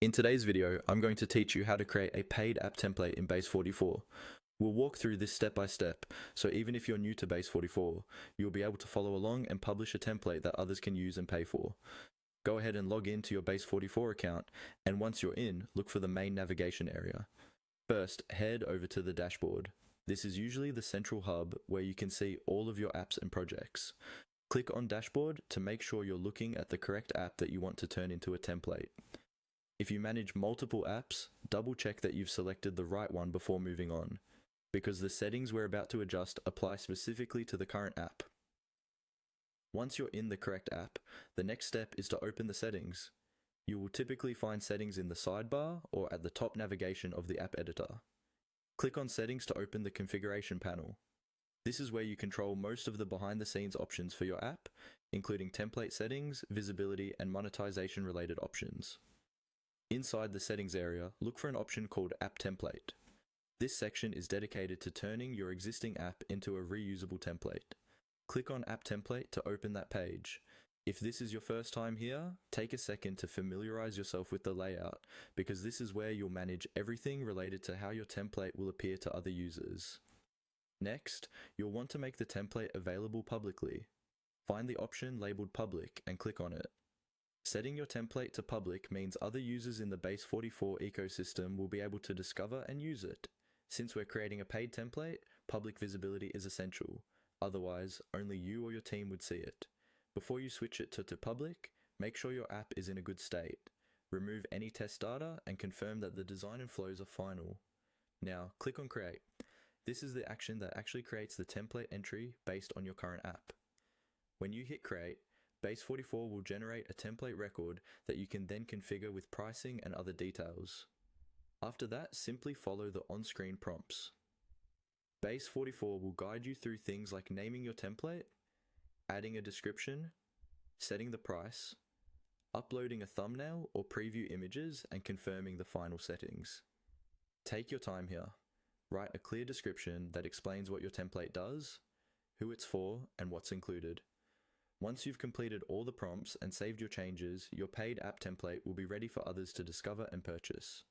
In today's video, I'm going to teach you how to create a paid app template in Base44. We'll walk through this step by step, so even if you're new to Base44, you'll be able to follow along and publish a template that others can use and pay for. Go ahead and log in to your Base44 account, and once you're in, look for the main navigation area. First, head over to the dashboard. This is usually the central hub where you can see all of your apps and projects. Click on Dashboard to make sure you're looking at the correct app that you want to turn into a template. If you manage multiple apps, double check that you've selected the right one before moving on, because the settings we're about to adjust apply specifically to the current app. Once you're in the correct app, the next step is to open the settings. You will typically find settings in the sidebar or at the top navigation of the app editor. Click on Settings to open the configuration panel. This is where you control most of the behind-the-scenes options for your app, including template settings, visibility, and monetization related options. Inside the settings area, look for an option called App Template. This section is dedicated to turning your existing app into a reusable template. Click on App Template to open that page. If this is your first time here, take a second to familiarize yourself with the layout, because this is where you'll manage everything related to how your template will appear to other users. Next, you'll want to make the template available publicly. Find the option labeled Public and click on it. Setting your template to public means other users in the Base44 ecosystem will be able to discover and use it. Since we're creating a paid template, public visibility is essential. Otherwise, only you or your team would see it. Before you switch it to public, make sure your app is in a good state. Remove any test data and confirm that the design and flows are final. Now, click on Create. This is the action that actually creates the template entry based on your current app. When you hit Create, Base44 will generate a template record that you can then configure with pricing and other details. After that, simply follow the on-screen prompts. Base44 will guide you through things like naming your template, adding a description, setting the price, uploading a thumbnail or preview images, and confirming the final settings. Take your time here. Write a clear description that explains what your template does, who it's for, and what's included. Once you've completed all the prompts and saved your changes, your paid app template will be ready for others to discover and purchase.